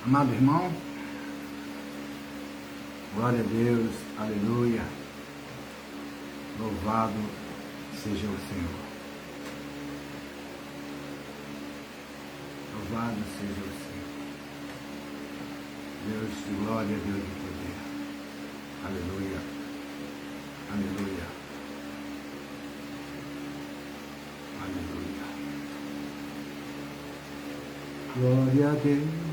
Amado irmão, glória a Deus, aleluia, louvado seja o Senhor, louvado seja o Senhor, Deus de glória, Deus de poder, aleluia, aleluia, aleluia, glória a Deus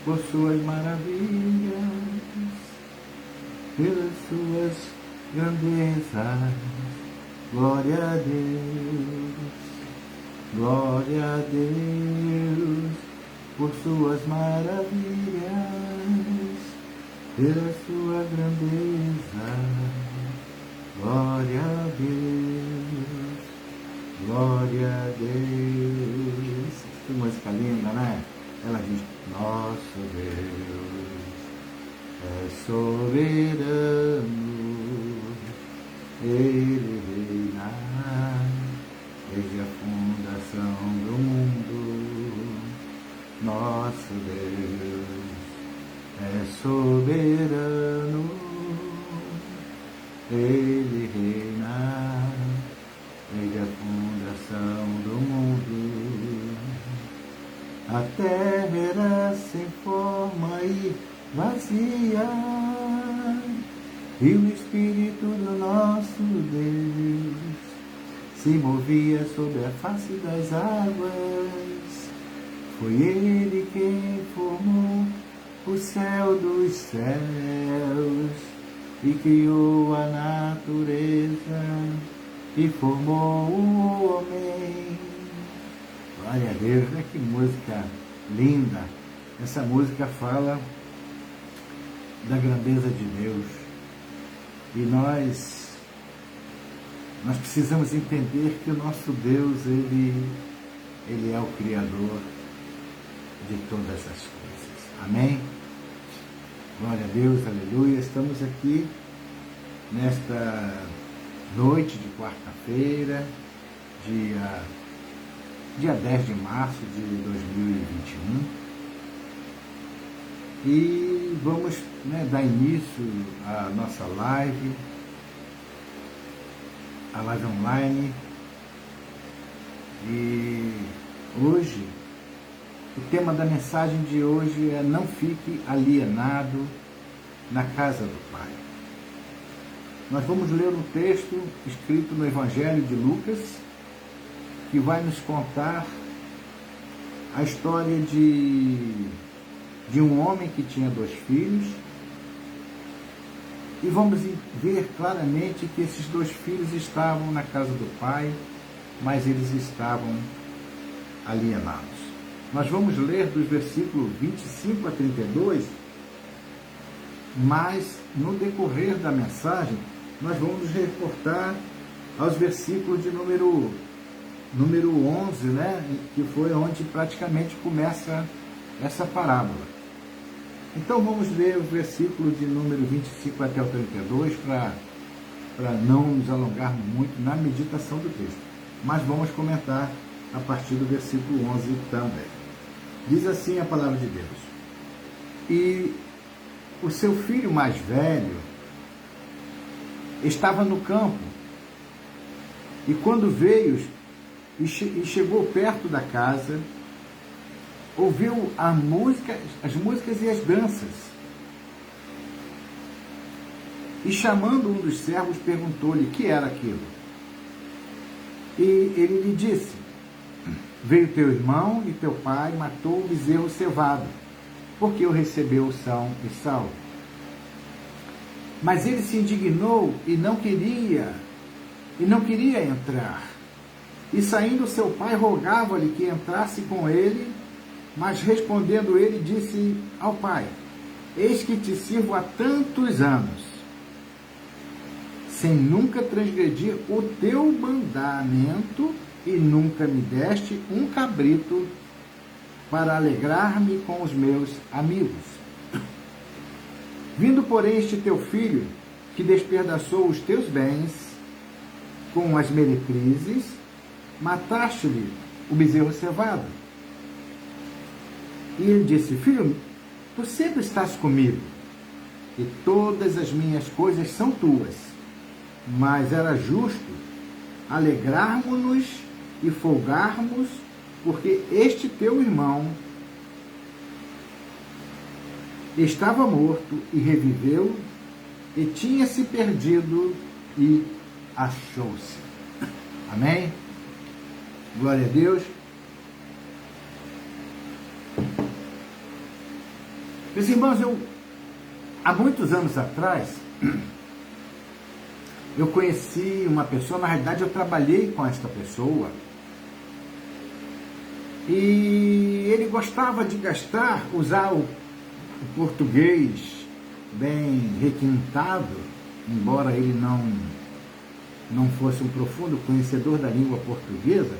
por suas maravilhas, pelas suas grandezas, glória a Deus, por suas maravilhas, pela sua grandeza, glória a Deus, glória a Deus. Que música linda, né? Ela diz: nosso Deus é soberano, Ele reina desde a fundação do mundo. Nosso Deus é soberano, Ele reina desde a fundação do mundo. A terra era sem forma e vazia, e o Espírito do nosso Deus se movia sobre a face das águas. Foi Ele quem formou o céu dos céus e criou a natureza e formou o homem. Glória a Deus, né? Que música linda. Essa música fala da grandeza de Deus. E nós precisamos entender que o nosso Deus, Ele é o Criador de todas as coisas. Amém? Glória a Deus, aleluia. Estamos aqui nesta noite de quarta-feira, dia 10 de março de 2021, e vamos dar início à nossa live, a live online. E hoje, o tema da mensagem de hoje é: não fique alienado na casa do Pai. Nós vamos ler um texto escrito no Evangelho de Lucas, que vai nos contar a história de um homem que tinha 2 filhos, e vamos ver claramente que esses 2 filhos estavam na casa do pai, mas eles estavam alienados. Nós vamos ler dos versículos 25 a 32, mas no decorrer da mensagem nós vamos nos reportar aos versículos de número 11, né, que foi onde praticamente começa essa parábola. Então vamos ler os versículos de número 25 até o 32, para não nos alongarmos muito na meditação do texto. Mas vamos comentar a partir do versículo 11 também. Diz assim a palavra de Deus: e o seu filho mais velho estava no campo, e quando veio e chegou perto da casa, ouviu as músicas e as danças. E chamando um dos servos, perguntou-lhe que era aquilo. E ele lhe disse: veio teu irmão e teu pai matou o bezerro cevado, porque o recebeu são e salvo. Mas ele se indignou e não queria entrar. E saindo seu pai, rogava-lhe que entrasse com ele, mas respondendo ele, disse ao pai: eis que te sirvo há tantos anos, sem nunca transgredir o teu mandamento, e nunca me deste um cabrito para alegrar-me com os meus amigos. Vindo, porém, este teu filho, que despedaçou os teus bens com as meretrizes, mataste-lhe o bezerro cevado. E ele disse: filho, tu sempre estás comigo, e todas as minhas coisas são tuas, mas era justo alegrarmos-nos e folgarmos, porque este teu irmão estava morto e reviveu, e tinha se perdido e achou-se. Amém? Glória a Deus. Meus irmãos, há muitos anos atrás, eu conheci uma pessoa, na realidade eu trabalhei com esta pessoa, e ele gostava de usar o português bem requintado, embora ele não fosse um profundo conhecedor da língua portuguesa,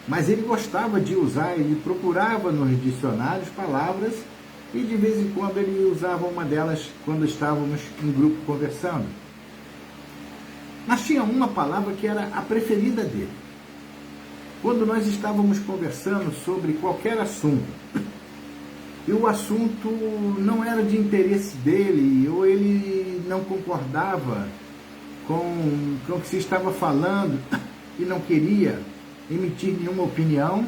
mas ele gostava de usar, ele procurava nos dicionários palavras, e de vez em quando ele usava uma delas quando estávamos em grupo conversando. Mas tinha uma palavra que era a preferida dele. Quando nós estávamos conversando sobre qualquer assunto, e o assunto não era de interesse dele, ou ele não concordava com o que se estava falando e não queria emitir nenhuma opinião,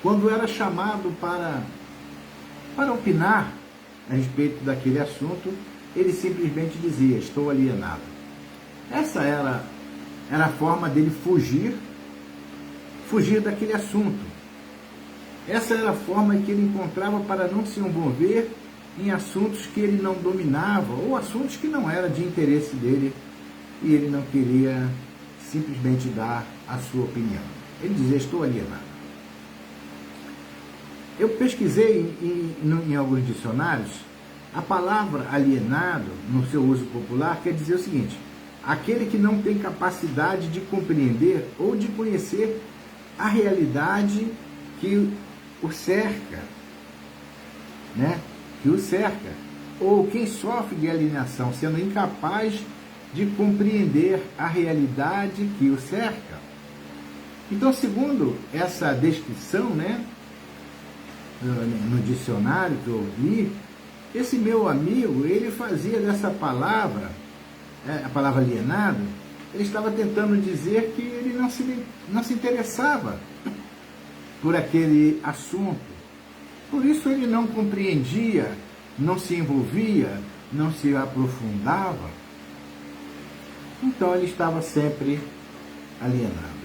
quando era chamado para opinar a respeito daquele assunto, ele simplesmente dizia: estou alienado. Essa era a forma dele fugir daquele assunto. Essa era a forma que ele encontrava para não se envolver em assuntos que ele não dominava, ou assuntos que não eram de interesse dele, e ele não queria simplesmente dar a sua opinião. Ele dizia: estou alienado. Eu pesquisei em alguns dicionários, a palavra alienado, no seu uso popular, quer dizer o seguinte: aquele que não tem capacidade de compreender ou de conhecer a realidade que o cerca, né? Que o cerca, ou quem sofre de alienação, sendo incapaz de compreender a realidade que o cerca. Então, segundo essa descrição, né, no dicionário que eu ouvi, esse meu amigo, ele fazia dessa palavra, a palavra alienado, ele estava tentando dizer que ele não se interessava por aquele assunto. Por isso ele não compreendia, não se envolvia, não se aprofundava. Então ele estava sempre alienado.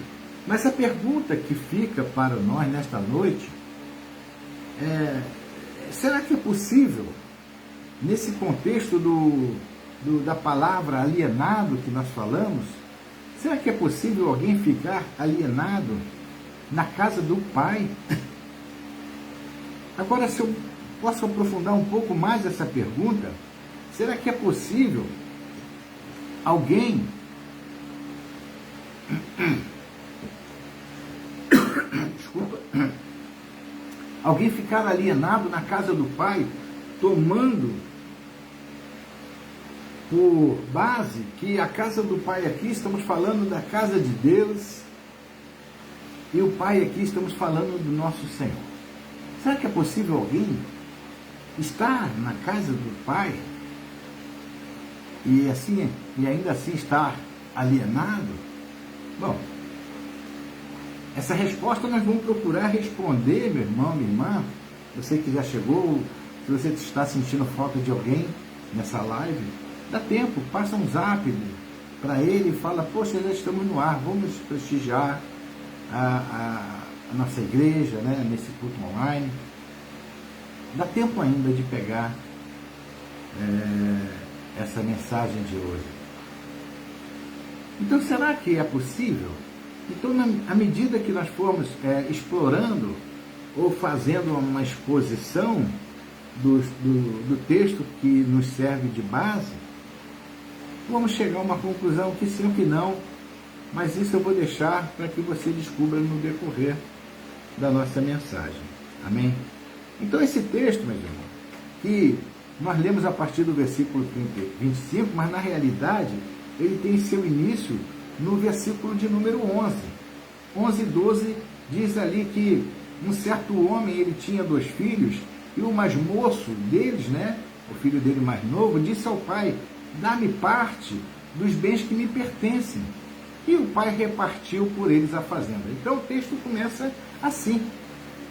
Mas a pergunta que fica para nós nesta noite é: será que é possível, nesse contexto da palavra alienado que nós falamos, será que é possível alguém ficar alienado na casa do Pai? Agora, se eu posso aprofundar um pouco mais essa pergunta, será que é possível alguém desculpa, alguém ficar alienado na casa do Pai, tomando por base que a casa do Pai aqui, estamos falando da casa de Deus, e o Pai aqui, estamos falando do nosso Senhor? Será que é possível alguém estar na casa do Pai e ainda assim estar alienado? Bom, essa resposta nós vamos procurar responder, meu irmão, minha irmã. Você que já chegou, se você está sentindo falta de alguém nessa live, dá tempo, passa um zap para ele e fala: poxa, já estamos no ar, vamos prestigiar a nossa igreja, né, nesse culto online. Dá tempo ainda de pegar essa mensagem de hoje. Então, será que é possível? Então, à medida que nós formos explorando ou fazendo uma exposição do texto que nos serve de base, vamos chegar a uma conclusão que sim ou que não, mas isso eu vou deixar para que você descubra no decorrer da nossa mensagem. Amém? Então, esse texto, meus irmãos, que nós lemos a partir do versículo 25, mas na realidade ele tem seu início no versículo de número 11. 11 e 12 diz ali que um certo homem, ele tinha 2 filhos, e o mais moço deles, né, o filho dele mais novo, disse ao pai: dá-me parte dos bens que me pertencem. E o pai repartiu por eles a fazenda. Então o texto começa assim.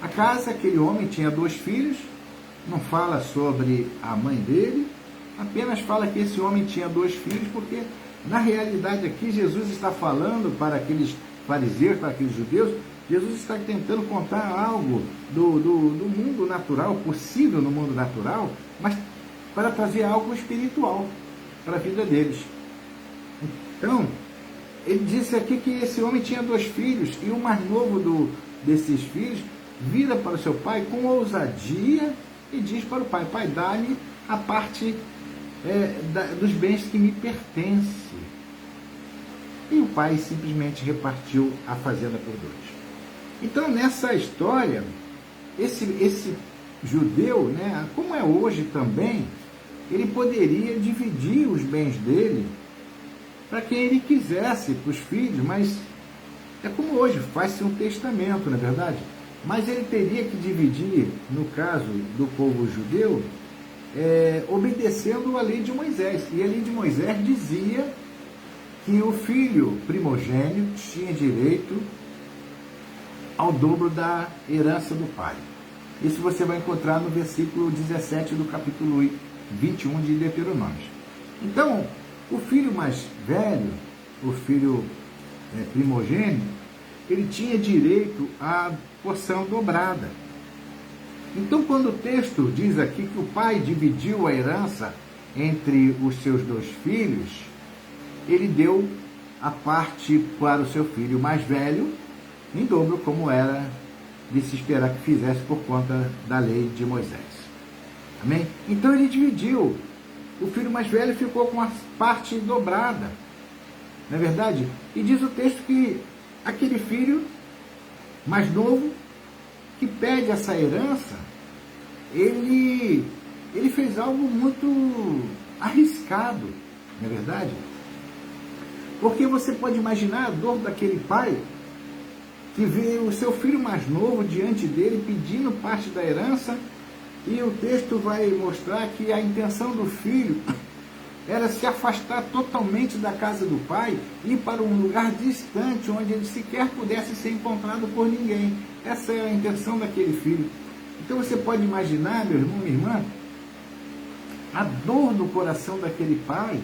A casa, aquele homem tinha 2 filhos, não fala sobre a mãe dele, apenas fala que esse homem tinha 2 filhos, porque na realidade aqui Jesus está falando para aqueles fariseus, para aqueles judeus, Jesus está tentando contar algo do mundo natural, possível no mundo natural, mas para trazer algo espiritual para a vida deles. Então, ele disse aqui que esse homem tinha 2 filhos, e o mais novo desses filhos vira para o seu pai com ousadia e diz para o pai: pai, dá-lhe a parte dos bens que me pertencem. E o pai simplesmente repartiu a fazenda por 2. Então, nessa história, esse judeu, né, como é hoje também, ele poderia dividir os bens dele para quem ele quisesse, para os filhos, mas é como hoje, faz-se um testamento, não é verdade? Mas ele teria que dividir, no caso do povo judeu, obedecendo a lei de Moisés. E a lei de Moisés dizia que o filho primogênito tinha direito ao dobro da herança do pai. Isso você vai encontrar no versículo 17 do capítulo 21 de Deuteronômio. Então, o filho mais velho, o filho primogênito, ele tinha direito à porção dobrada. Então, quando o texto diz aqui que o pai dividiu a herança entre os seus 2 filhos, ele deu a parte para o seu filho mais velho, em dobro, como era de se esperar que fizesse por conta da lei de Moisés. Amém? Então ele dividiu. O filho mais velho ficou com a parte dobrada. Não é verdade? E diz o texto que aquele filho mais novo, que pede essa herança, ele fez algo muito arriscado, não é verdade? Porque você pode imaginar a dor daquele pai que vê o seu filho mais novo diante dele pedindo parte da herança, e o texto vai mostrar que a intenção do filho era se afastar totalmente da casa do pai e ir para um lugar distante, onde ele sequer pudesse ser encontrado por ninguém. Essa é a intenção daquele filho. Então você pode imaginar, meu irmão, minha irmã, a dor no coração daquele pai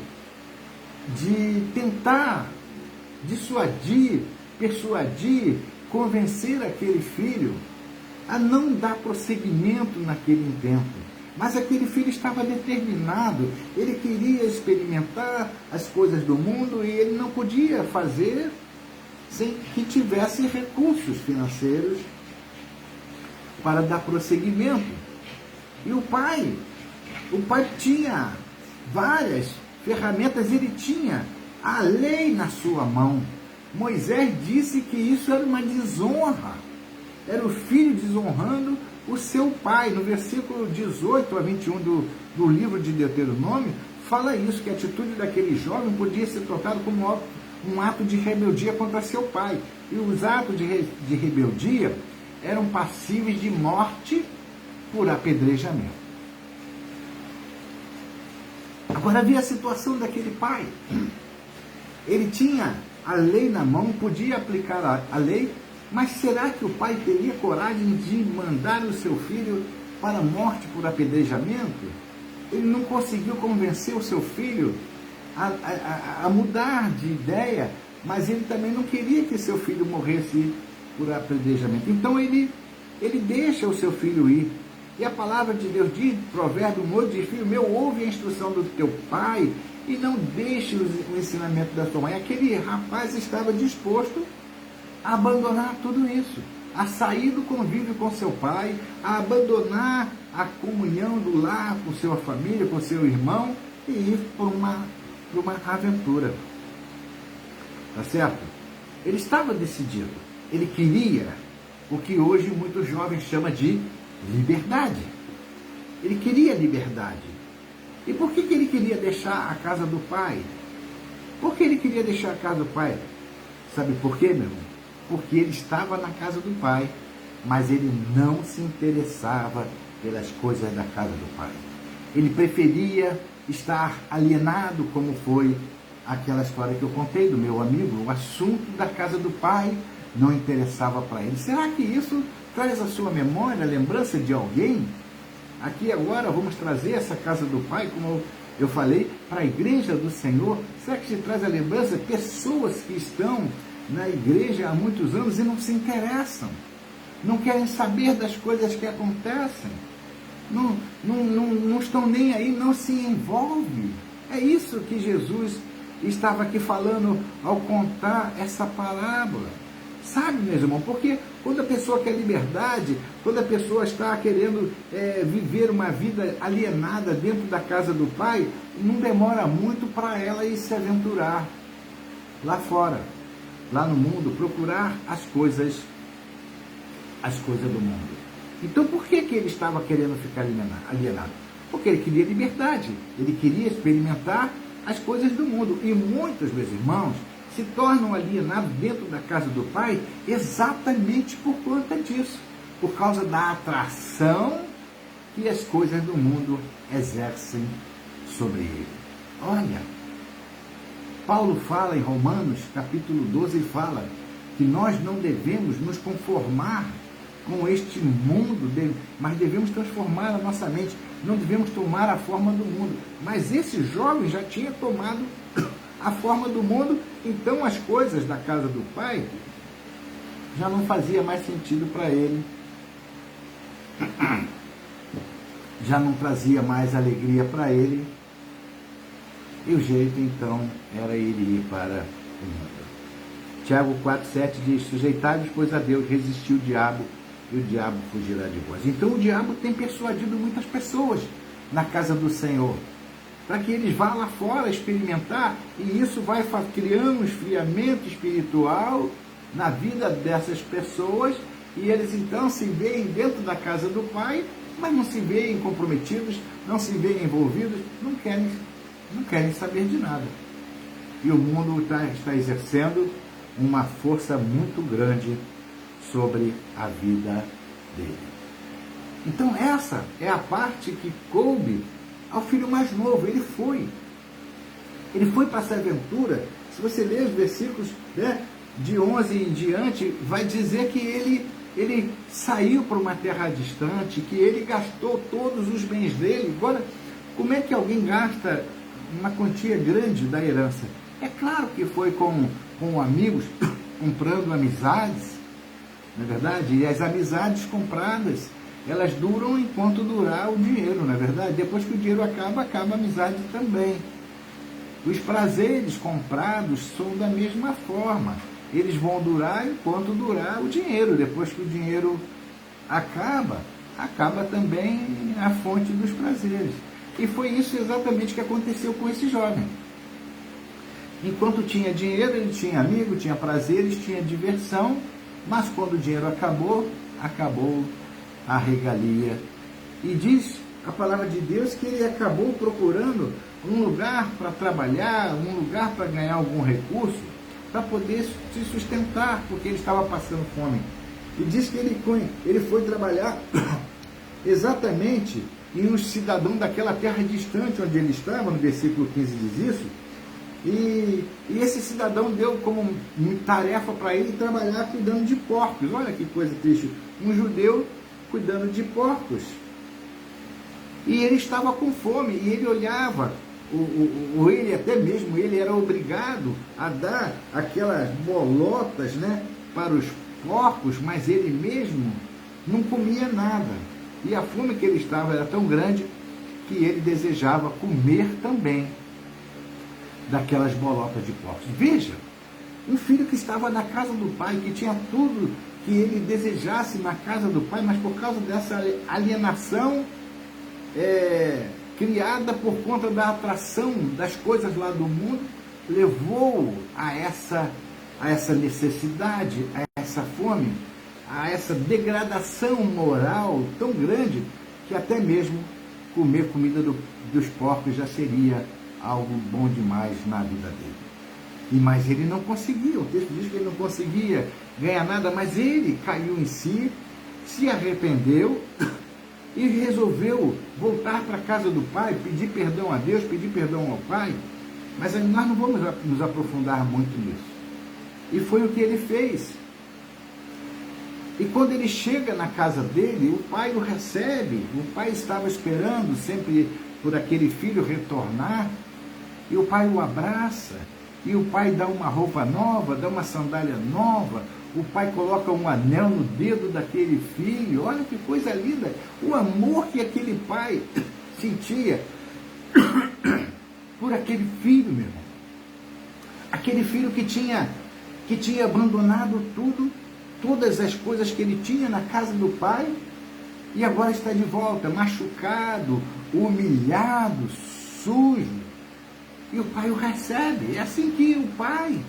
de tentar dissuadir, persuadir, convencer aquele filho a não dar prosseguimento naquele intento. Mas aquele filho estava determinado, ele queria experimentar as coisas do mundo, e ele não podia fazer sem que tivesse recursos financeiros para dar prosseguimento. E o pai tinha várias ferramentas, ele tinha a lei na sua mão. Moisés disse que isso era uma desonra, era o filho desonrando o seu pai. No versículo 18 a 21 do livro de Deuteronômio, fala isso, que a atitude daquele jovem podia ser tratada como um ato de rebeldia contra seu pai. E os atos de rebeldia eram passíveis de morte por apedrejamento. Agora havia a situação daquele pai. Ele tinha a lei na mão, podia aplicar a lei, mas será que o pai teria coragem de mandar o seu filho para a morte por apedrejamento? Ele não conseguiu convencer o seu filho a mudar de ideia, mas ele também não queria que seu filho morresse por apedrejamento. Então ele deixa o seu filho ir. E a palavra de Deus diz, Provérbio 1, diz: filho meu, ouve a instrução do teu pai e não deixe o ensinamento da tua mãe. Aquele rapaz estava disposto a abandonar tudo isso, a sair do convívio com seu pai, a abandonar a comunhão do lar com sua família, com seu irmão, e ir por uma aventura. Tá certo? Ele estava decidido. Ele queria o que hoje muitos jovens chamam de liberdade. Ele queria liberdade. E por que ele queria deixar a casa do pai? Por que ele queria deixar a casa do pai? Sabe por quê, meu irmão? Porque ele estava na casa do pai. mas ele não se interessava pelas coisas da casa do Pai. Ele preferia estar alienado, como foi aquela história que eu contei do meu amigo. O assunto da casa do Pai não interessava para ele. Será que isso traz à sua memória a lembrança de alguém? Aqui agora vamos trazer essa casa do Pai, como eu falei, para a igreja do Senhor. Será que te traz a lembrança pessoas que estão na igreja há muitos anos e não se interessam, não querem saber das coisas que acontecem, não estão nem aí, não se envolve? É isso que Jesus estava aqui falando ao contar essa parábola. Sabe, meu irmão, porque quando a pessoa quer liberdade, quando a pessoa está querendo viver uma vida alienada dentro da casa do Pai, não demora muito para ela ir se aventurar lá fora, lá no mundo, procurar as coisas do mundo. Então por que ele estava querendo ficar alienado? Porque ele queria liberdade, ele queria experimentar as coisas do mundo. E muitos, meus irmãos, se tornam alienados dentro da casa do Pai exatamente por conta disso, por causa da atração que as coisas do mundo exercem sobre ele. Olha, Paulo fala em Romanos capítulo 12, e fala que nós não devemos nos conformar com este mundo, mas devemos transformar a nossa mente, não devemos tomar a forma do mundo. Mas esse jovem já tinha tomado a forma do mundo, então as coisas da casa do Pai já não fazia mais sentido para ele, já não trazia mais alegria para ele, e o jeito então era ele ir para o mundo. Tiago 4,7 diz: sujeitai-vos, pois, a Deus, resistiu o diabo, e o diabo fugirá de vós. Então o diabo tem persuadido muitas pessoas na casa do Senhor, para que eles vá lá fora experimentar, e isso vai criando um esfriamento espiritual na vida dessas pessoas, e eles então se veem dentro da casa do Pai, mas não se veem comprometidos, não se veem envolvidos, não querem saber de nada. E o mundo está exercendo uma força muito grande sobre a vida dele. Então essa é a parte que coube ao filho mais novo. Ele foi para essa aventura. Se você ler os versículos, né, de 11 em diante, vai dizer que ele saiu para uma terra distante, que ele gastou todos os bens dele. Agora, como é que alguém gasta uma quantia grande da herança? É claro que foi com amigos, comprando amizades, não é verdade? E as amizades compradas, elas duram enquanto durar o dinheiro, não é verdade? Depois que o dinheiro acaba a amizade também. Os prazeres comprados são da mesma forma. Eles vão durar enquanto durar o dinheiro. Depois que o dinheiro acaba também a fonte dos prazeres. E foi isso exatamente que aconteceu com esse jovem. Enquanto tinha dinheiro, ele tinha amigo, tinha prazeres, tinha diversão, mas quando o dinheiro acabou a regalia. E diz a palavra de Deus que ele acabou procurando um lugar para trabalhar, um lugar para ganhar algum recurso, para poder se sustentar, porque ele estava passando fome. E diz que ele foi trabalhar exatamente em um cidadão daquela terra distante onde ele estava, no versículo 15 diz isso, e esse cidadão deu como tarefa para ele trabalhar cuidando de porcos. Olha que coisa triste, um judeu cuidando de porcos. E ele estava com fome, e ele olhava, ele até mesmo, ele era obrigado a dar aquelas bolotas, né, para os porcos, mas ele mesmo não comia nada. E a fome que ele estava era tão grande que ele desejava comer também daquelas bolotas de porcos. Veja, um filho que estava na casa do pai, que tinha tudo que ele desejasse na casa do pai, mas por causa dessa alienação criada por conta da atração das coisas lá do mundo, levou a essa necessidade, a essa fome, a essa degradação moral tão grande, que até mesmo comer comida dos porcos já seria algo bom demais na vida dele. Mas ele não conseguia, o texto diz que ele não conseguia ganhar nada, mas ele caiu em si, se arrependeu e resolveu voltar para a casa do pai, pedir perdão a Deus, pedir perdão ao pai. Mas nós não vamos nos aprofundar muito nisso. E foi o que ele fez. E quando ele chega na casa dele, o pai o recebe. O pai estava esperando sempre por aquele filho retornar. E o pai o abraça. E o pai dá uma roupa nova, dá uma sandália nova. O pai coloca um anel no dedo daquele filho. Olha que coisa linda. O amor que aquele pai sentia por aquele filho, meu irmão. Aquele filho que tinha abandonado tudo, todas as coisas que ele tinha na casa do pai, e agora está de volta, machucado, humilhado, sujo. E o pai o recebe. É assim que o pai,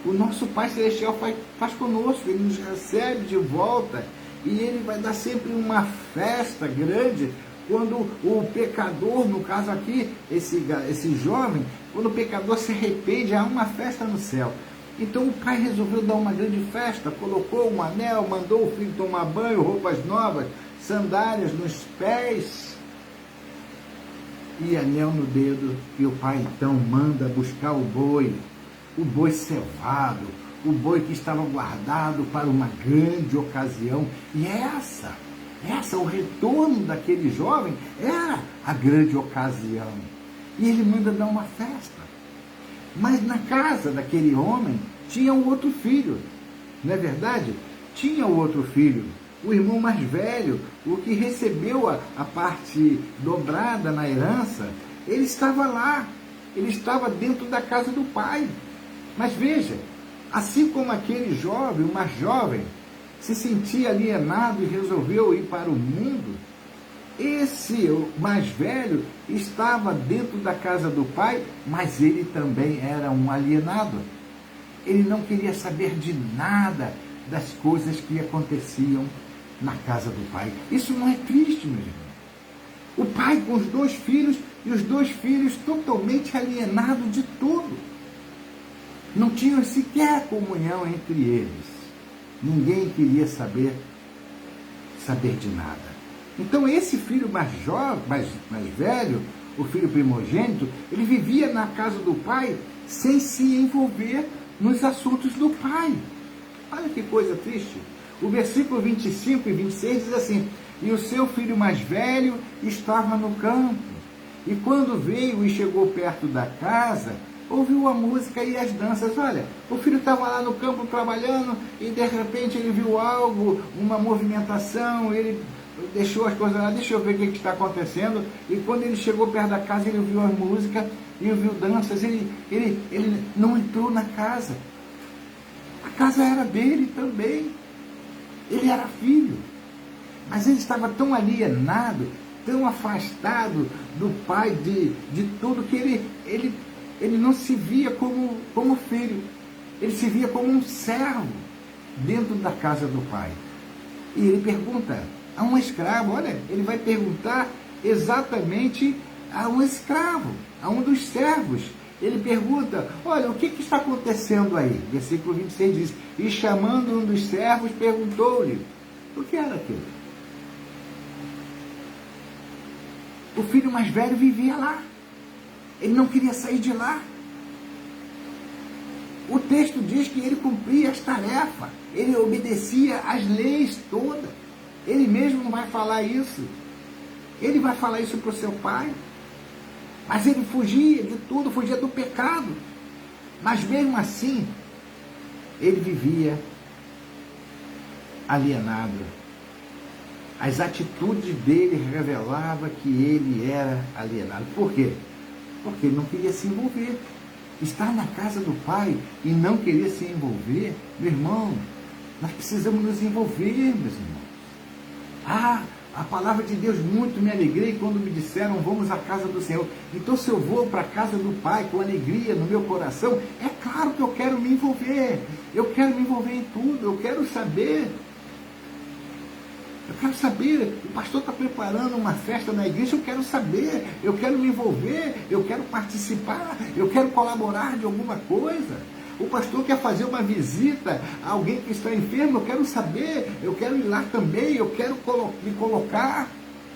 o nosso Pai Celestial faz conosco. Ele nos recebe de volta, e ele vai dar sempre uma festa grande quando o pecador, no caso aqui, esse jovem, quando o pecador se arrepende, há uma festa no céu. Então o pai resolveu dar uma grande festa, colocou um anel, mandou o filho tomar banho, roupas novas, sandálias nos pés e anel no dedo. E o pai então manda buscar o boi cevado, o boi que estava guardado para uma grande ocasião. E o retorno daquele jovem era a grande ocasião. E ele manda dar uma festa. Mas na casa daquele homem tinha um outro filho, não é verdade? Tinha o outro filho, o irmão mais velho, o que recebeu a parte dobrada na herança. Ele estava lá, ele estava dentro da casa do pai. Mas veja, assim como aquele jovem, o mais jovem, se sentia alienado e resolveu ir para o mundo, esse, o mais velho, estava dentro da casa do pai, mas ele também era um alienado. Ele não queria saber de nada das coisas que aconteciam na casa do pai. Isso não é triste, meu irmão? O pai com os dois filhos, e os dois filhos totalmente alienados de tudo. Não tinham sequer comunhão entre eles. Ninguém queria saber de nada. Então esse filho mais jovem, mais velho, o filho primogênito, ele vivia na casa do pai sem se envolver nos assuntos do pai. Olha que coisa triste. O versículo 25 e 26 diz assim: e o seu filho mais velho estava no campo, e quando veio e chegou perto da casa, ouviu a música e as danças. Olha, o filho estava lá no campo trabalhando, e de repente ele viu algo, uma movimentação, ele deixou as coisas lá, deixa eu ver o que está acontecendo. E quando ele chegou perto da casa, ele ouviu a música e ouviu danças. Ele não entrou na casa. A casa era dele também. Ele era filho. Mas ele estava tão alienado, tão afastado do pai, de tudo, que ele não se via como filho. Ele se via como um servo dentro da casa do pai. E ele pergunta a um escravo, olha, ele vai perguntar exatamente a um escravo, a um dos servos. Ele pergunta, olha, o que está acontecendo aí? Versículo 26 diz, e chamando um dos servos, perguntou-lhe, o que era aquilo? O filho mais velho vivia lá. Ele não queria sair de lá. O texto diz que ele cumpria as tarefas, ele obedecia às leis todas. Ele mesmo não vai falar isso. Ele vai falar isso para o seu pai. Mas ele fugia de tudo, fugia do pecado. Mas mesmo assim, ele vivia alienado. As atitudes dele revelavam que ele era alienado. Por quê? Porque ele não queria se envolver. Estar na casa do pai e não querer se envolver, meu irmão, nós precisamos nos envolver, meus irmãos. A palavra de Deus, muito me alegrei quando me disseram, vamos à casa do Senhor. Então, se eu vou para a casa do Pai com alegria no meu coração, é claro que eu quero me envolver. Eu quero me envolver em tudo, eu quero saber. O pastor está preparando uma festa na igreja, eu quero saber, eu quero me envolver, eu quero participar, eu quero colaborar de alguma coisa. O pastor quer fazer uma visita a alguém que está enfermo, eu quero saber, eu quero ir lá também, eu quero me colocar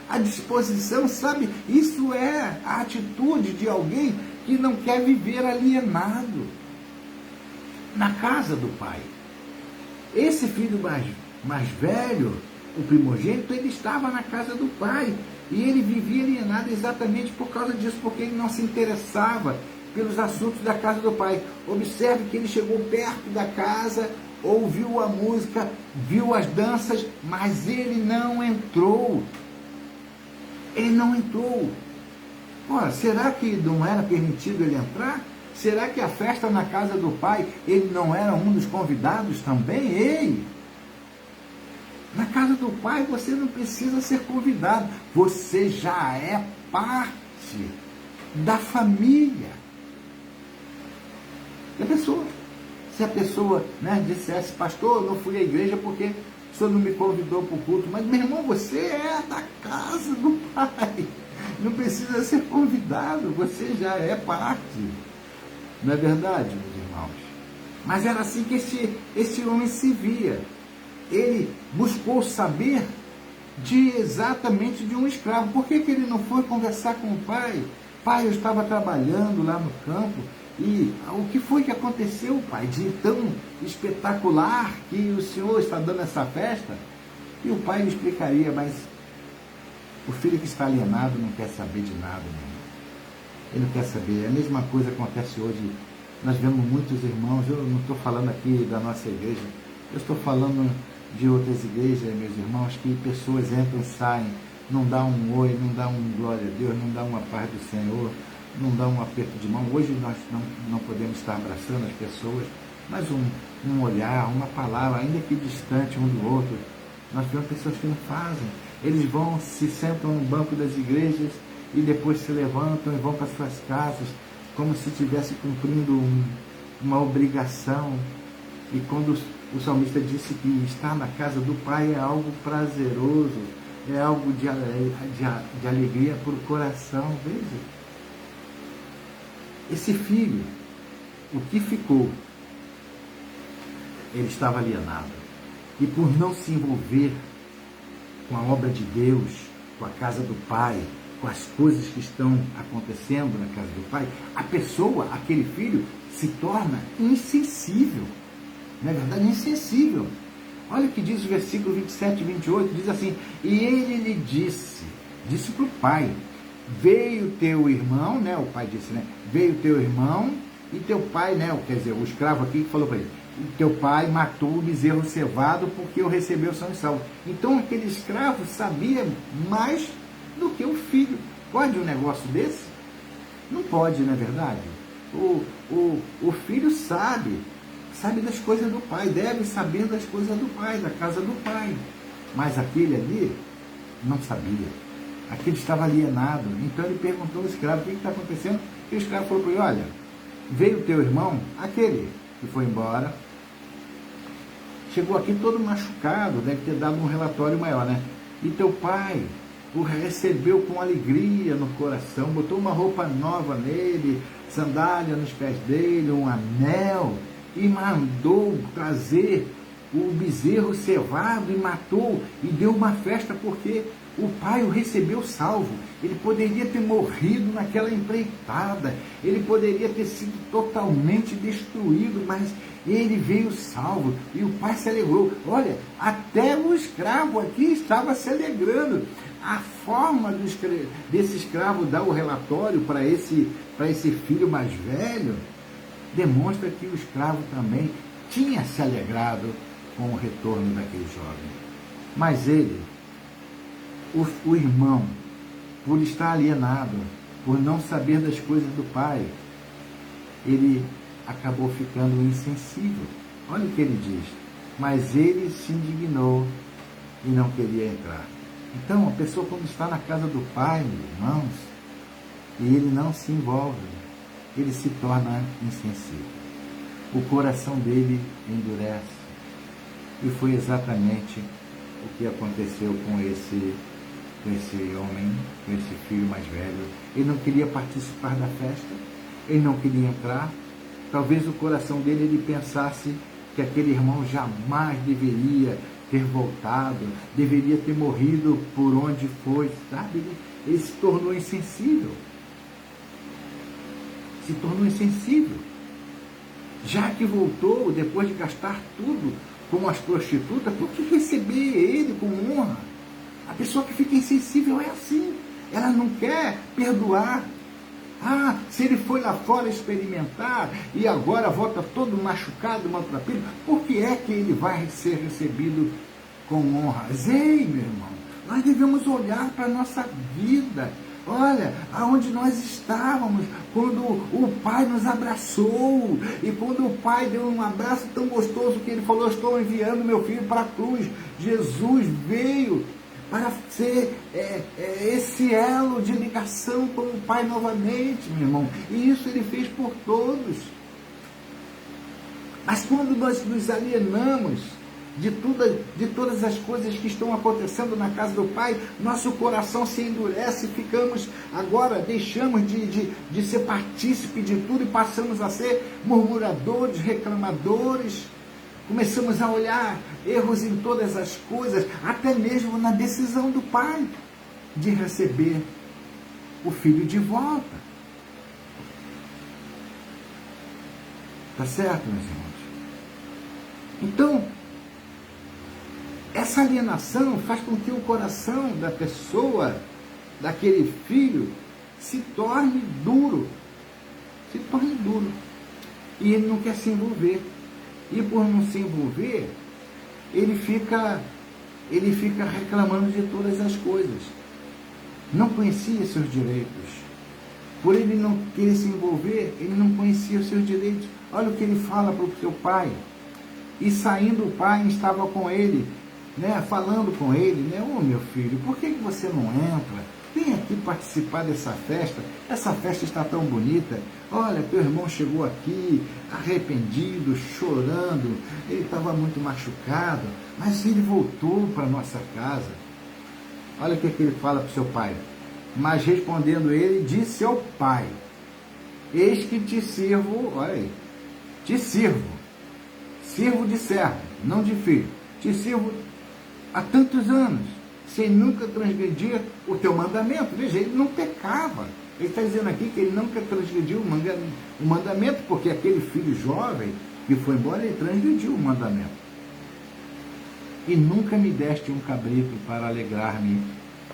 à disposição, sabe? Isso é a atitude de alguém que não quer viver alienado na casa do pai. Esse filho mais velho, o primogênito, ele estava na casa do pai e ele vivia alienado exatamente por causa disso, porque ele não se interessava pelos assuntos da casa do pai. Observe que ele chegou perto da casa, ouviu a música, viu as danças, mas ele não entrou. Ele não entrou. Ora, será que não era permitido ele entrar? Será que a festa na casa do pai, ele não era um dos convidados também? Ei! Na casa do pai você não precisa ser convidado. Você já é parte da família. Se a pessoa dissesse, pastor, eu não fui à igreja porque o senhor não me convidou para o culto. Mas, meu irmão, você é da casa do pai. Não precisa ser convidado, você já é parte. Não é verdade, meus irmãos? Mas era assim que esse homem se via. Ele buscou saber exatamente de um escravo. Por que ele não foi conversar com o pai? Pai, eu estava trabalhando lá no campo e o que foi que aconteceu, pai, de tão espetacular que o senhor está dando essa festa? E o pai lhe explicaria, mas o filho que está alienado não quer saber de nada, meu irmão. Ele não quer saber. A mesma coisa acontece hoje. Nós vemos muitos irmãos, eu não estou falando aqui da nossa igreja, eu estou falando de outras igrejas, meus irmãos, que pessoas entram e saem, não dá um oi, não dá um glória a Deus, não dá uma paz do Senhor, não dá um aperto de mão. Hoje nós não podemos estar abraçando as pessoas, mas um olhar, uma palavra, ainda que distante um do outro. Nós vemos pessoas que não fazem. Eles vão, se sentam no banco das igrejas e depois se levantam e vão para suas casas, como se estivesse cumprindo uma obrigação. E quando o salmista disse que estar na casa do pai é algo prazeroso, é algo de alegria para o coração. Veja, esse filho, o que ficou, ele estava alienado. E por não se envolver com a obra de Deus, com a casa do pai, com as coisas que estão acontecendo na casa do pai, a pessoa, aquele filho, se torna insensível. Não é verdade? Insensível. Olha o que diz o versículo 27 e 28, diz assim, e ele lhe disse para o pai, veio teu irmão, o pai disse, veio teu irmão e teu pai, quer dizer, o escravo aqui que falou para ele, teu pai matou o bezerro cevado porque eu recebeu são e salvo. Então aquele escravo sabia mais do que o filho. Pode um negócio desse? Não pode, não é verdade? O filho sabe das coisas do pai, deve saber das coisas do pai, da casa do pai. Mas aquele ali não sabia. Aquele estava alienado. Então ele perguntou ao escravo, o que está acontecendo? E o escravo falou para ele, olha, veio o teu irmão, aquele que foi embora, chegou aqui todo machucado, deve ter dado um relatório maior, E teu pai o recebeu com alegria no coração, botou uma roupa nova nele, sandália nos pés dele, um anel, e mandou trazer o bezerro cevado e matou, e deu uma festa porque o pai o recebeu salvo. Ele poderia ter morrido naquela empreitada, ele poderia ter sido totalmente destruído, mas ele veio salvo e o pai se alegrou. Olha, até o escravo aqui estava se alegrando. A forma desse escravo dar o relatório para esse filho mais velho demonstra que o escravo também tinha se alegrado com o retorno daquele jovem. Mas ele, o irmão, por estar alienado, por não saber das coisas do pai, ele acabou ficando insensível. Olha o que ele diz. Mas ele se indignou e não queria entrar. Então, a pessoa quando está na casa do pai, meus irmãos, e ele não se envolve, ele se torna insensível. O coração dele endurece. E foi exatamente o que aconteceu com esse homem, com esse filho mais velho. Ele não queria participar da festa, ele não queria entrar, Talvez o coração dele ele pensasse que aquele irmão jamais deveria ter voltado, deveria ter morrido por onde foi, sabe? Ele se tornou insensível. Se tornou insensível. Já que voltou, depois de gastar tudo com as prostitutas, por que receber ele com honra? A pessoa que fica insensível é assim. Ela não quer perdoar. Ah, se ele foi lá fora experimentar e agora volta todo machucado, maltrapilho, por que é que ele vai ser recebido com honra? Ei, meu irmão, nós devemos olhar para a nossa vida. Olha, aonde nós estávamos, quando o Pai nos abraçou, e quando o Pai deu um abraço tão gostoso que ele falou, estou enviando meu filho para a cruz. Jesus veio para ser esse elo de ligação com o Pai novamente, meu irmão. E isso ele fez por todos. Mas quando nós nos alienamos de todas as coisas que estão acontecendo na casa do Pai, nosso coração se endurece, deixamos de ser partícipe de tudo e passamos a ser murmuradores, reclamadores. Começamos a olhar erros em todas as coisas, até mesmo na decisão do Pai de receber o filho de volta. Tá certo, meus irmãos? Então, essa alienação faz com que o coração da pessoa, daquele filho, se torne duro. Se torne duro. E ele não quer se envolver. E por não se envolver, ele fica reclamando de todas as coisas. Não conhecia seus direitos. Por ele não querer se envolver, ele não conhecia os seus direitos. Olha o que ele fala para o seu pai. E saindo o pai estava com ele, falando com ele, ô meu filho, por que você não entra? Vem aqui participar dessa festa. Essa festa está tão bonita. Olha, teu irmão chegou aqui arrependido, chorando. Ele estava muito machucado, mas ele voltou para a nossa casa. Olha o que ele fala para o seu pai. Mas respondendo ele, disse ao pai: eis que te sirvo, olha aí, te sirvo. Sirvo de servo, não de filho. Te sirvo há tantos anos, sem nunca transgredir o teu mandamento. Veja, ele não pecava. Ele está dizendo aqui que ele nunca transgrediu o mandamento, porque aquele filho jovem que foi embora, ele transgrediu o mandamento. E nunca me deste um cabrito para alegrar-me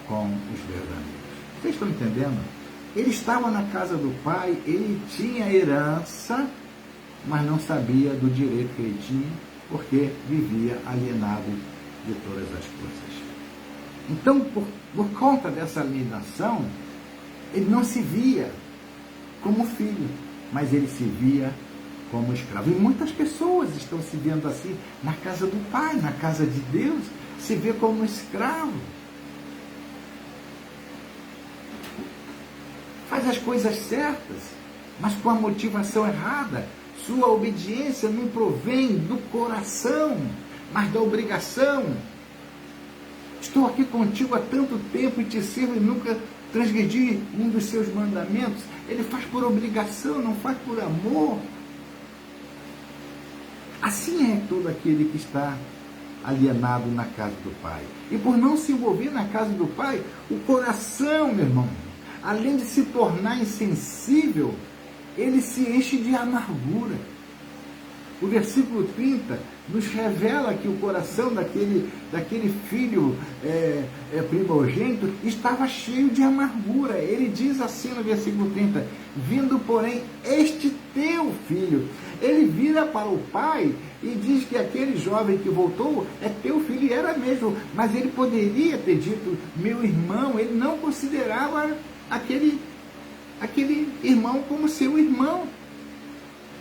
com os verdadeiros. Vocês estão entendendo? Ele estava na casa do pai, ele tinha herança, mas não sabia do direito que ele tinha, porque vivia alienado de todas as coisas. Então, por conta dessa alienação, ele não se via como filho, mas ele se via como escravo. E muitas pessoas estão se vendo assim na casa do Pai, na casa de Deus, se vê como escravo. Faz as coisas certas, mas com a motivação errada. Sua obediência não provém do coração, mas da obrigação. Estou aqui contigo há tanto tempo e te sirvo e nunca transgredi um dos seus mandamentos. Ele faz por obrigação, não faz por amor. Assim é todo aquele que está alienado na casa do Pai. E por não se envolver na casa do Pai, o coração, meu irmão, além de se tornar insensível, ele se enche de amargura. O versículo 30 nos revela que o coração daquele filho primogênito estava cheio de amargura. Ele diz assim no versículo 30, vindo, porém, este teu filho. Ele vira para o pai e diz que aquele jovem que voltou é teu filho, e era mesmo, mas ele poderia ter dito, meu irmão. Ele não considerava aquele irmão como seu irmão.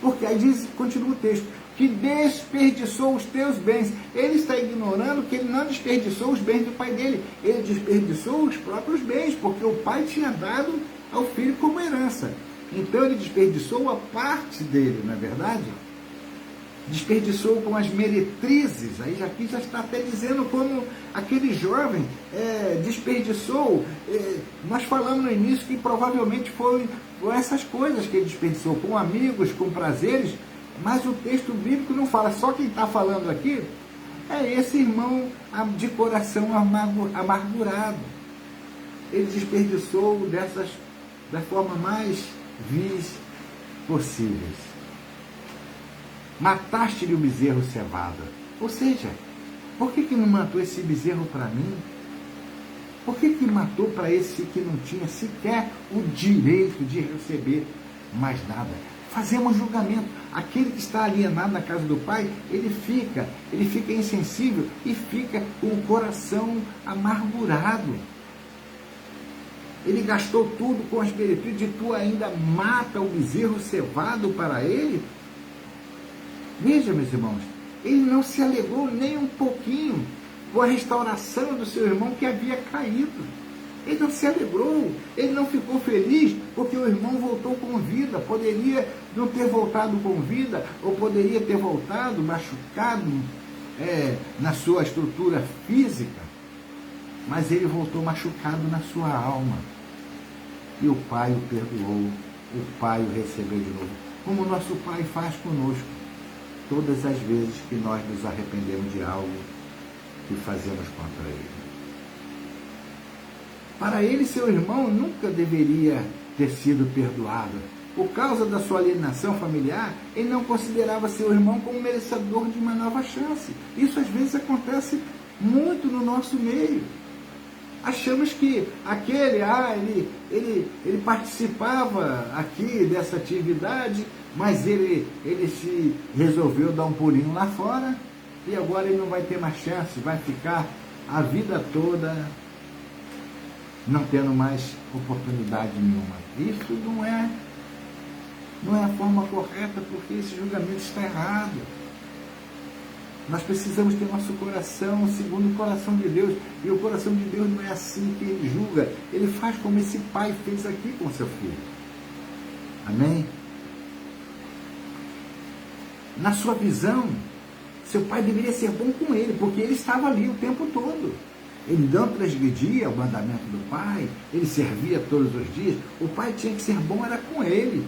Porque aí diz, continua o texto, que desperdiçou os teus bens. Ele está ignorando que ele não desperdiçou os bens do pai dele. Ele desperdiçou os próprios bens, porque o pai tinha dado ao filho como herança. Então ele desperdiçou a parte dele, não é verdade? desperdiçou com as meretrizes. Aí aqui já está até dizendo como aquele jovem desperdiçou. Nós falamos no início que provavelmente foram essas coisas que ele desperdiçou, com amigos, com prazeres, mas o texto bíblico não fala. Só quem está falando aqui é esse irmão de coração amargurado. Ele desperdiçou da forma mais vis possíveis. Mataste-lhe o bezerro cevado. Ou seja, por que não matou esse bezerro para mim? Por que matou para esse que não tinha sequer o direito de receber mais nada? Fazemos julgamento. Aquele que está alienado na casa do Pai, ele fica insensível e fica com o coração amargurado. Ele gastou tudo com as meretrizes e tu ainda mata o bezerro cevado para ele? Veja, meus irmãos, ele não se alegrou nem um pouquinho com a restauração do seu irmão que havia caído. Ele não se alegrou, ele não ficou feliz porque o irmão voltou com vida. Poderia não ter voltado com vida, ou poderia ter voltado machucado na sua estrutura física, mas ele voltou machucado na sua alma. E o Pai o perdoou, o Pai o recebeu de novo, como o nosso Pai faz conosco, todas as vezes que nós nos arrependemos de algo que fazemos contra Ele. Para ele, seu irmão nunca deveria ter sido perdoado. Por causa da sua alienação familiar, ele não considerava seu irmão como merecedor de uma nova chance. Isso às vezes acontece muito no nosso meio. Achamos que aquele, ele participava aqui dessa atividade, mas ele se resolveu dar um pulinho lá fora e agora ele não vai ter mais chance, vai ficar a vida toda não tendo mais oportunidade nenhuma. Isso não é a forma correta, porque esse julgamento está errado. Nós precisamos ter nosso coração segundo o coração de Deus, e o coração de Deus não é assim que Ele julga. Ele faz como esse pai fez aqui com seu filho. Amém? Na sua visão, seu pai deveria ser bom com ele, porque ele estava ali o tempo todo. Ele não transgredia o mandamento do pai, ele servia todos os dias. O pai tinha que ser bom, era com ele.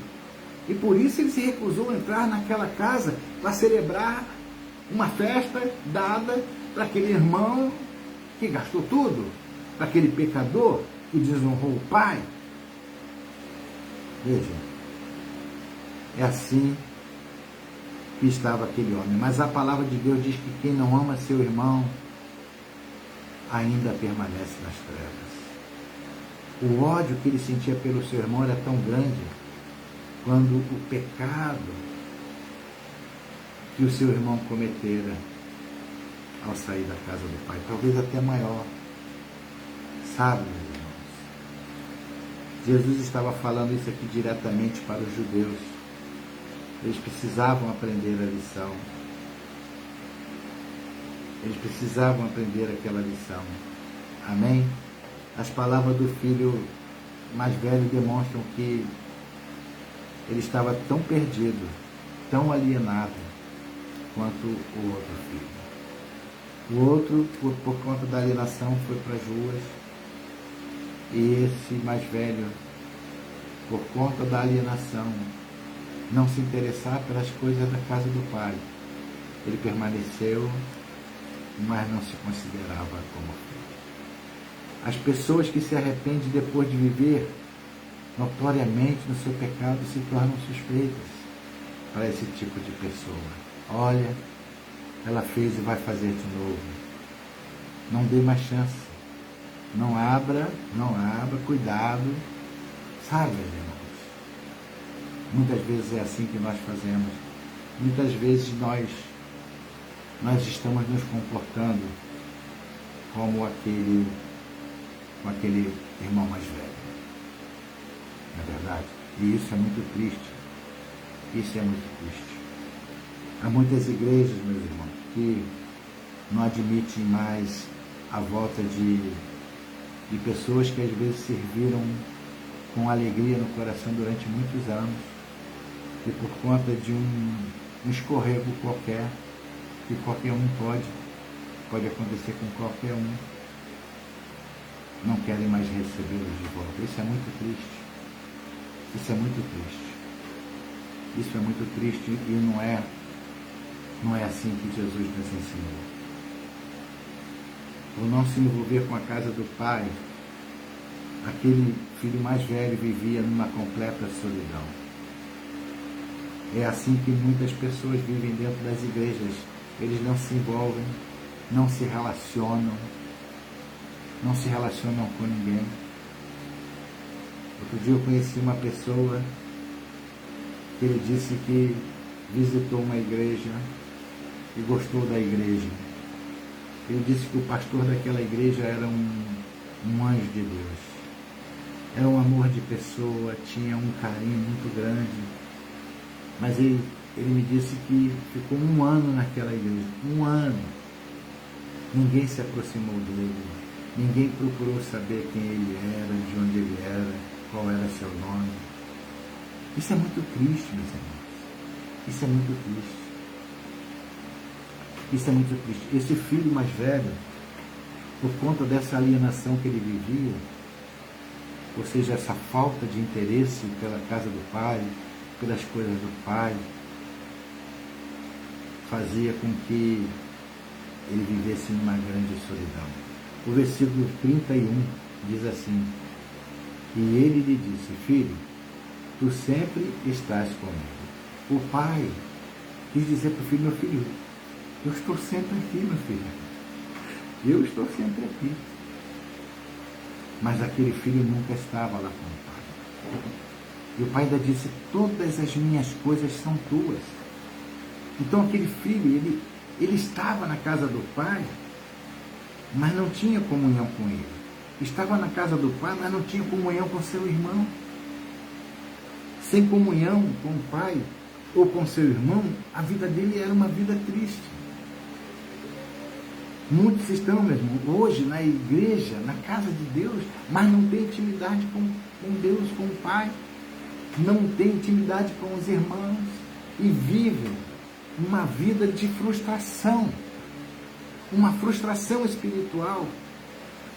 E por isso ele se recusou a entrar naquela casa para celebrar uma festa dada para aquele irmão que gastou tudo, para aquele pecador que desonrou o pai. Veja, é assim que estava aquele homem. Mas a palavra de Deus diz que quem não ama seu irmão ainda permanece nas trevas. O ódio que ele sentia pelo seu irmão era tão grande quando o pecado que o seu irmão cometera ao sair da casa do pai, talvez até maior. Sabe, meus irmãos, Jesus estava falando isso aqui diretamente para os judeus. Eles precisavam aprender a lição. Eles precisavam aprender aquela lição. Amém? As palavras do filho mais velho demonstram que ele estava tão perdido, tão alienado, quanto o outro filho. O outro, por conta da alienação, foi para as ruas. E esse mais velho, por conta da alienação, não se interessar pelas coisas da casa do pai, ele permaneceu, mas não se considerava como filho. As pessoas que se arrependem depois de viver notoriamente no seu pecado se tornam suspeitas para esse tipo de pessoa. Olha, ela fez e vai fazer de novo. Não dê mais chance. Não abra, cuidado. Sabe, meus irmãos? Muitas vezes é assim que nós fazemos. Muitas vezes nós estamos nos comportando como aquele irmão mais velho. Não é verdade? E isso é muito triste. Isso é muito triste. Há muitas igrejas, meus irmãos, que não admitem mais a volta de pessoas que às vezes serviram com alegria no coração durante muitos anos e por conta de um escorrego qualquer, que qualquer um pode acontecer com qualquer um. Não querem mais recebê-los de volta. Isso é muito triste. Isso é muito triste. Isso é muito triste e não é assim que Jesus nos ensinou. Por não se envolver com a casa do Pai, aquele filho mais velho vivia numa completa solidão. É assim que muitas pessoas vivem dentro das igrejas. Eles não se envolvem, não se relacionam com ninguém. Outro dia eu conheci uma pessoa que ele disse que visitou uma igreja e gostou da igreja. Ele disse que o pastor daquela igreja era um anjo de Deus. Era um amor de pessoa, tinha um carinho muito grande. Mas ele me disse que ficou 1 ano naquela igreja. 1 ano. Ninguém se aproximou dele. Ninguém procurou saber quem ele era, de onde ele era, qual era seu nome. Isso é muito triste, meus irmãos. Isso é muito triste. Isso é muito triste. Esse filho mais velho, por conta dessa alienação que ele vivia, ou seja, essa falta de interesse pela casa do pai, pelas coisas do pai, fazia com que ele vivesse numa grande solidão. O versículo 31 diz assim: e ele lhe disse, filho, tu sempre estás comigo. O pai quis dizer para o filho, meu filho, eu estou sempre aqui, meu filho. Eu estou sempre aqui. Mas aquele filho nunca estava lá com o pai. E o pai ainda disse, todas as minhas coisas são tuas. Então aquele filho, ele estava na casa do pai, mas não tinha comunhão com ele. Estava na casa do pai, mas não tinha comunhão com seu irmão. Sem comunhão com o pai ou com seu irmão, a vida dele era uma vida triste. Muitos estão, meu irmão, hoje na igreja, na casa de Deus, mas não tem intimidade com Deus, com o Pai. Não tem intimidade com os irmãos e vivem uma vida de frustração. Uma frustração espiritual.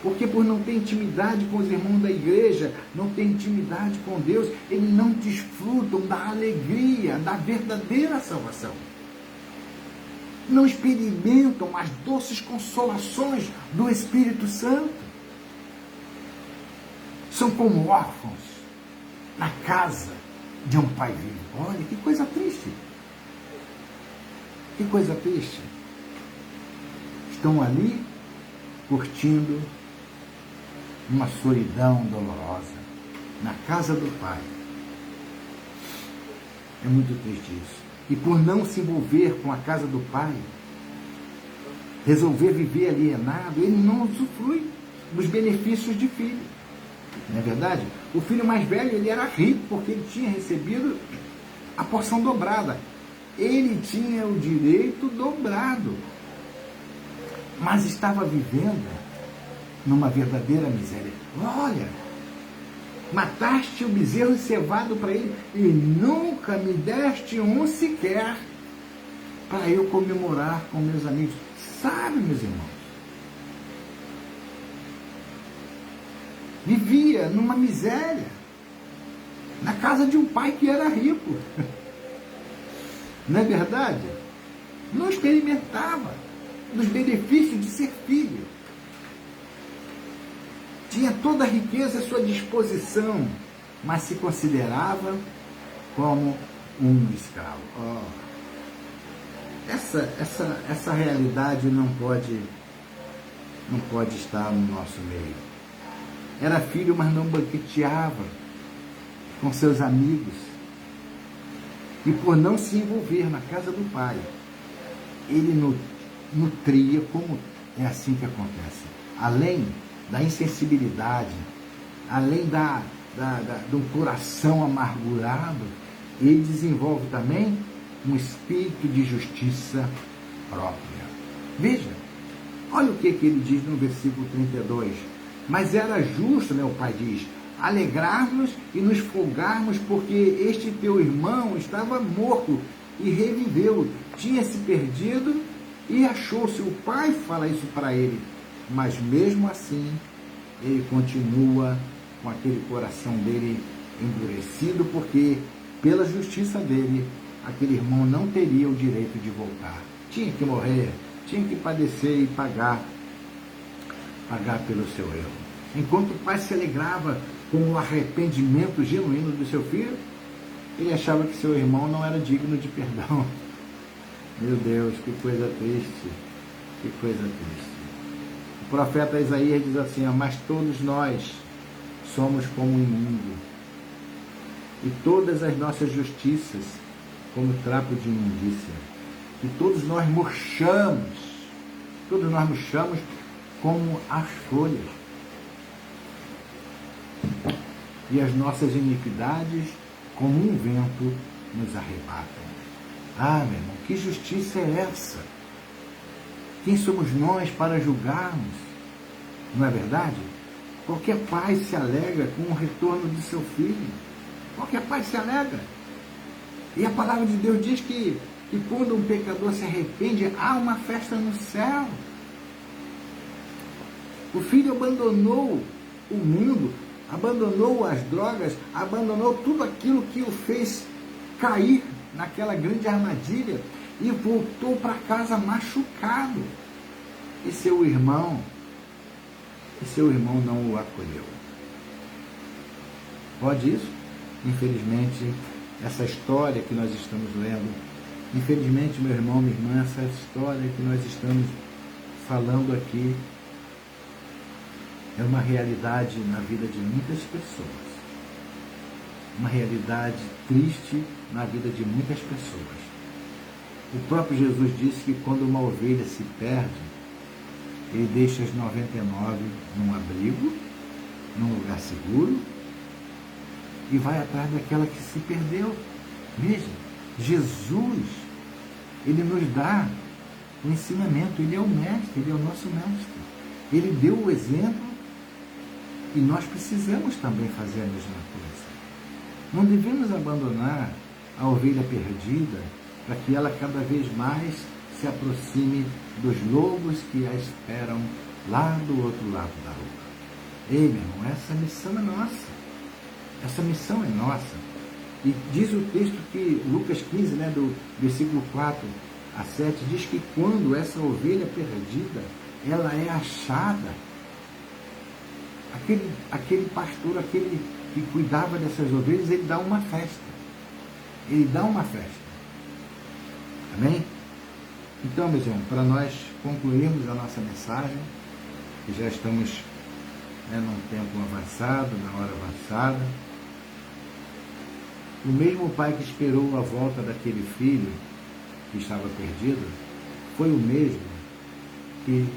Porque por não ter intimidade com os irmãos da igreja, não ter intimidade com Deus, eles não desfrutam da alegria, da verdadeira salvação. Não experimentam as doces consolações do Espírito Santo. São como órfãos na casa de um pai vivo. Olha, que coisa triste. Que coisa triste. Estão ali curtindo uma solidão dolorosa na casa do pai. É muito triste isso. E por não se envolver com a casa do pai, resolver viver alienado, ele não usufrui dos benefícios de filho. Não é verdade? O filho mais velho, ele era rico, porque ele tinha recebido a porção dobrada. Ele tinha o direito dobrado. Mas estava vivendo numa verdadeira miséria. Olha, mataste o bezerro cevado para ele e nunca me deste um sequer para eu comemorar com meus amigos. Sabe, meus irmãos? Vivia numa miséria, na casa de um pai que era rico. Não é verdade? Não experimentava dos benefícios de ser filho. Tinha toda a riqueza à sua disposição, mas se considerava como um escravo. Oh. Essa realidade não pode estar no nosso meio. Era filho, mas não banqueteava com seus amigos. E por não se envolver na casa do pai, ele nutria, como é assim que acontece. Além da insensibilidade, além do coração amargurado, ele desenvolve também um espírito de justiça própria. Veja, olha o que ele diz no versículo 32. Mas era justo, né, o pai diz, alegrar-nos e nos folgarmos, porque este teu irmão estava morto e reviveu. Tinha se perdido e achou-se. O pai fala isso para ele, mas mesmo assim ele continua com aquele coração dele endurecido, porque pela justiça dele aquele irmão não teria o direito de voltar. Tinha que morrer, tinha que padecer e pagar pelo seu erro. Enquanto o pai se alegrava com o arrependimento genuíno do seu filho, ele achava que seu irmão não era digno de perdão. Meu Deus, que coisa triste, que coisa triste. O profeta Isaías diz assim: mas todos nós somos como um imundo, e todas as nossas justiças como trapo de imundícia. E todos nós murchamos como as folhas, e as nossas iniquidades como um vento nos arrebatam. Ah, meu irmão, que justiça é essa? Quem somos nós para julgarmos? Não é verdade? Qualquer pai se alegra com o retorno de seu filho. Qualquer pai se alegra. E a palavra de Deus diz que quando um pecador se arrepende, há uma festa no céu. O filho abandonou o mundo, abandonou as drogas, abandonou tudo aquilo que o fez cair naquela grande armadilha e voltou para casa machucado. E seu irmão não o acolheu. Pode isso? Infelizmente, essa história que nós estamos lendo, infelizmente, meu irmão, minha irmã, essa história que nós estamos falando aqui é uma realidade na vida de muitas pessoas. Uma realidade triste na vida de muitas pessoas. O próprio Jesus disse que quando uma ovelha se perde, ele deixa as 99 num abrigo, num lugar seguro, e vai atrás daquela que se perdeu. Veja, Jesus, ele nos dá o ensinamento, ele é o mestre, ele é o nosso mestre. Ele deu o exemplo e nós precisamos também fazer a mesma coisa. Não devemos abandonar a ovelha perdida para que ela cada vez mais se aproxime dos lobos que a esperam lá do outro lado da rua. Ei, meu irmão, essa missão é nossa. Essa missão é nossa. E diz o texto que, Lucas 15, do versículo 4 a 7, diz que quando essa ovelha perdida, ela é achada, aquele pastor, aquele que cuidava dessas ovelhas, ele dá uma festa. Ele dá uma festa. Amém? Então, meus irmãos, para nós concluirmos a nossa mensagem, que já estamos num tempo avançado, na hora avançada, o mesmo pai que esperou a volta daquele filho que estava perdido, foi o mesmo que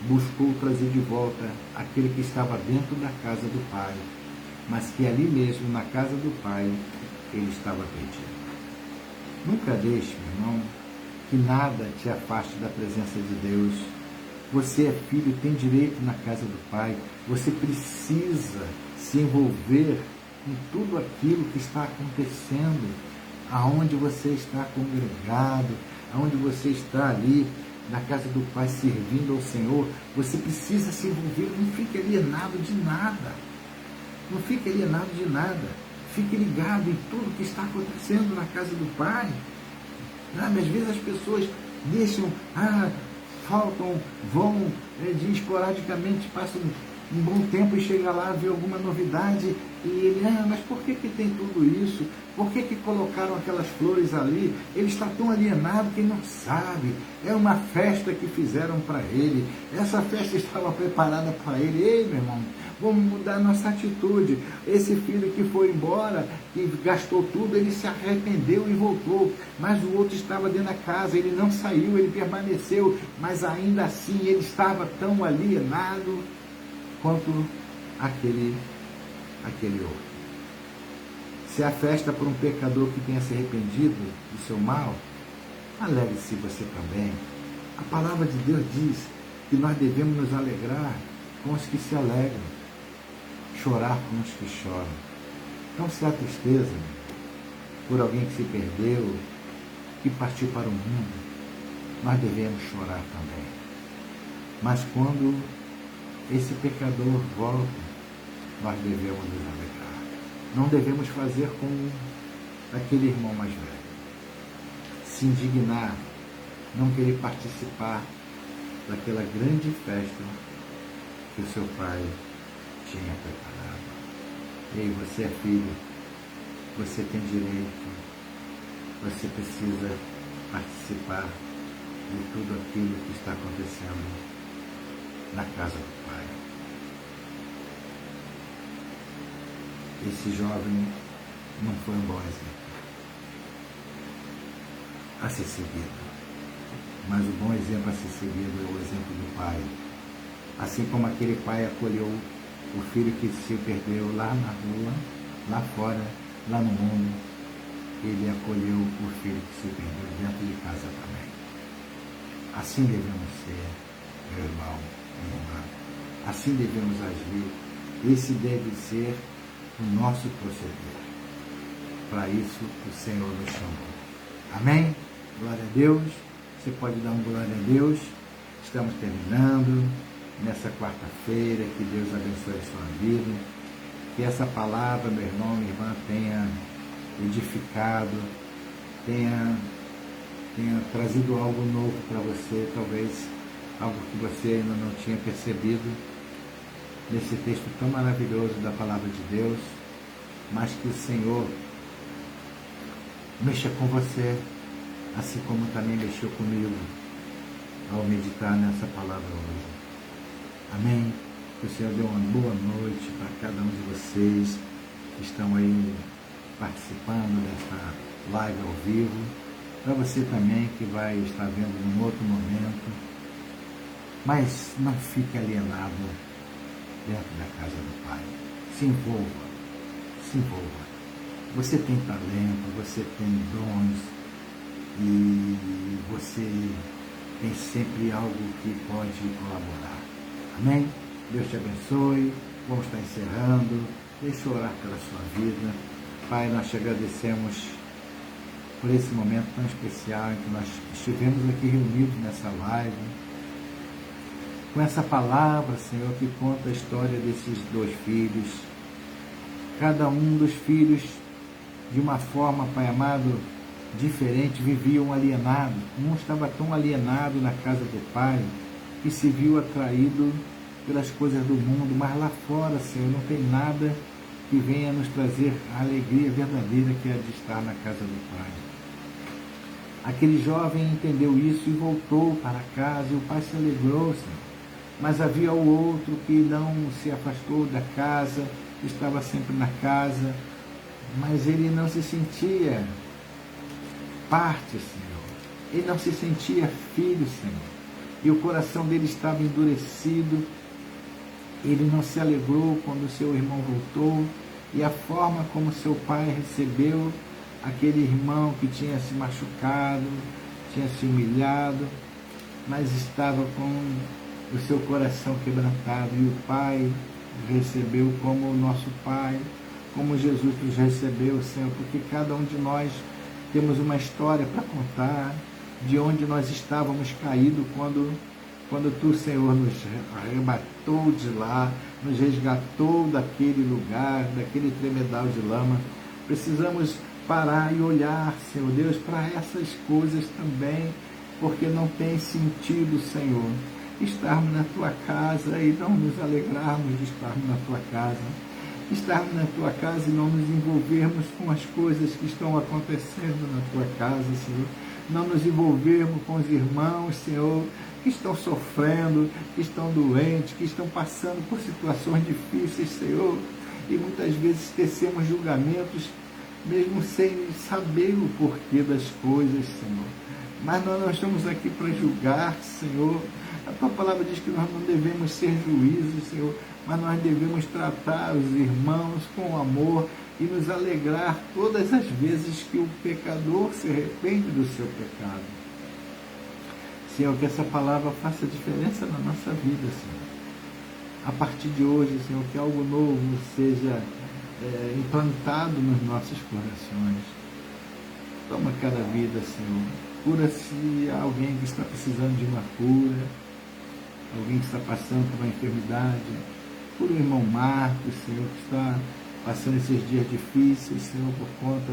buscou trazer de volta aquele que estava dentro da casa do pai, mas que ali mesmo, na casa do pai, ele estava perdido. Nunca deixe, meu irmão, que nada te afaste da presença de Deus. Você é filho, tem direito na casa do pai. Você precisa se envolver em tudo aquilo que está acontecendo, aonde você está congregado, aonde você está ali na casa do pai servindo ao Senhor. Você precisa se envolver, não fique alienado de nada. Não fique alienado de nada. Fique ligado em tudo que está acontecendo na casa do pai. Às vezes as pessoas deixam, faltam, vão esporadicamente, passam um bom tempo e chega lá, vê alguma novidade e ele, mas por que tem tudo isso? Por que colocaram aquelas flores ali? Ele está tão alienado que ele não sabe. É uma festa que fizeram para ele. Essa festa estava preparada para ele. Ei, meu irmão, vamos mudar nossa atitude. Esse filho que foi embora, que gastou tudo, ele se arrependeu e voltou. Mas o outro estava dentro da casa, ele não saiu, ele permaneceu. Mas ainda assim ele estava tão alienado quanto aquele outro. Se a festa por um pecador que tenha se arrependido do seu mal, alegre-se você também. A palavra de Deus diz que nós devemos nos alegrar com os que se alegram, chorar com os que choram. Então, se há tristeza por alguém que se perdeu, que partiu para o mundo, nós devemos chorar também. Mas quando esse pecador volta, nós devemos nos alegrar. Não devemos fazer como aquele irmão mais velho, se indignar, não querer participar daquela grande festa que o seu pai tinha preparado. Ei, você é filho, você tem direito, você precisa participar de tudo aquilo que está acontecendo na casa do Pai. Esse jovem não foi um bom exemplo a ser seguido, mas o bom exemplo a ser seguido é o exemplo do pai. Assim como aquele pai acolheu o filho que se perdeu lá na rua, lá fora, lá no mundo, ele acolheu o filho que se perdeu dentro de casa também. Assim devemos ser, meu irmão, minha irmã. Assim devemos agir. Esse deve ser o nosso proceder. Para isso o Senhor nos chamou. Amém? Glória a Deus. Você pode dar um glória a Deus. Estamos terminando nessa quarta-feira. Que Deus abençoe a sua vida. Que essa palavra, meu irmão, minha irmã, tenha edificado, tenha trazido algo novo para você, talvez algo que você ainda não tinha percebido nesse texto tão maravilhoso da palavra de Deus, mas que o Senhor mexa com você, assim como também mexeu comigo ao meditar nessa palavra hoje. Amém? Que o Senhor dê uma boa noite para cada um de vocês que estão aí participando desta live ao vivo, para você também que vai estar vendo num outro momento, mas não fique alienado dentro da casa do Pai. Se envolva, se envolva. Você tem talento, você tem dons e você tem sempre algo que pode colaborar. Amém? Deus te abençoe. Vamos estar encerrando. Deixa eu orar pela sua vida. Pai, nós te agradecemos por esse momento tão especial em que nós estivemos aqui reunidos nessa live, com essa palavra, Senhor, que conta a história desses dois filhos. Cada um dos filhos, de uma forma, Pai amado, diferente, viviam alienados. Um estava tão alienado na casa do Pai que se viu atraído pelas coisas do mundo, mas lá fora, Senhor, não tem nada que venha nos trazer a alegria verdadeira que é de estar na casa do Pai. Aquele jovem entendeu isso e voltou para casa, e o pai se alegrou, Senhor. Mas havia o outro que não se afastou da casa, estava sempre na casa, mas ele não se sentia parte, Senhor. Ele não se sentia filho, Senhor. E o coração dele estava endurecido. Ele não se alegrou quando seu irmão voltou, e a forma como seu pai recebeu aquele irmão que tinha se machucado, tinha se humilhado, mas estava com o seu coração quebrantado, e o pai recebeu como o nosso Pai, como Jesus nos recebeu, Senhor, porque cada um de nós temos uma história para contar, de onde nós estávamos caídos quando Tu, Senhor, nos arrebatou de lá, nos resgatou daquele lugar, daquele tremedal de lama. Precisamos parar e olhar, Senhor Deus, para essas coisas também, porque não tem sentido, Senhor, estarmos na Tua casa e não nos alegrarmos de estarmos na Tua casa, estarmos na Tua casa e não nos envolvermos com as coisas que estão acontecendo na Tua casa, Senhor, não nos envolvermos com os irmãos, Senhor, que estão sofrendo, que estão doentes, que estão passando por situações difíceis, Senhor, e muitas vezes tecemos julgamentos mesmo sem saber o porquê das coisas, Senhor. Mas nós não estamos aqui para julgar, Senhor. A Tua palavra diz que nós não devemos ser juízes, Senhor, mas nós devemos tratar os irmãos com amor e nos alegrar todas as vezes que o pecador se arrepende do seu pecado. Senhor, que essa palavra faça diferença na nossa vida, Senhor. A partir de hoje, Senhor, que algo novo seja implantado nos nossos corações. Toma cada vida, Senhor. Cura se há alguém que está precisando de uma cura, alguém que está passando por uma enfermidade. Cura o irmão Marcos, Senhor, que está passando esses dias difíceis, Senhor, por conta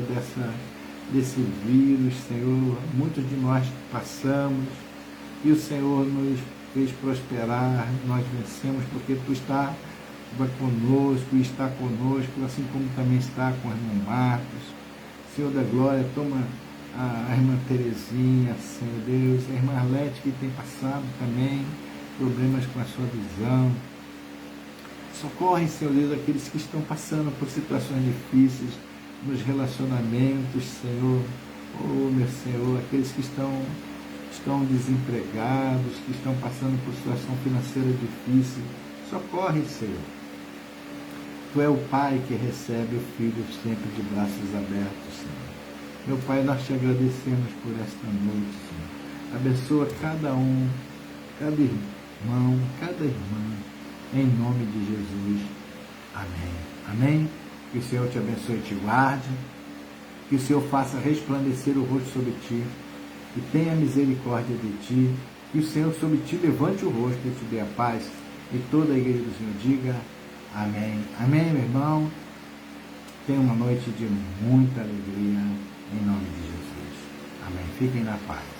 desse vírus, Senhor. Muitos de nós passamos e o Senhor nos fez prosperar, nós vencemos porque Tu estava conosco e está conosco, assim como também está com o irmão Marcos. Senhor da glória, toma a irmã Terezinha, Senhor Deus, a irmã Arlete, que tem passado também problemas com a sua visão. Socorre, Senhor Deus, aqueles que estão passando por situações difíceis nos relacionamentos, Senhor. Oh, meu Senhor, aqueles que estão desempregados, que estão passando por situação financeira difícil. Socorre, Senhor. Tu é o Pai que recebe o Filho sempre de braços abertos, Senhor. Meu Pai, nós te agradecemos por esta noite, Senhor. Abençoa cada um, cada irmão, cada irmã, em nome de Jesus. Amém. Amém. Que o Senhor te abençoe e te guarde. Que o Senhor faça resplandecer o rosto sobre ti. Que tenha misericórdia de ti. Que o Senhor sobre ti levante o rosto e te dê a paz. E toda a igreja do Senhor diga amém. Amém, meu irmão. Tenha uma noite de muita alegria, em nome de Jesus. Amém. Fiquem na paz.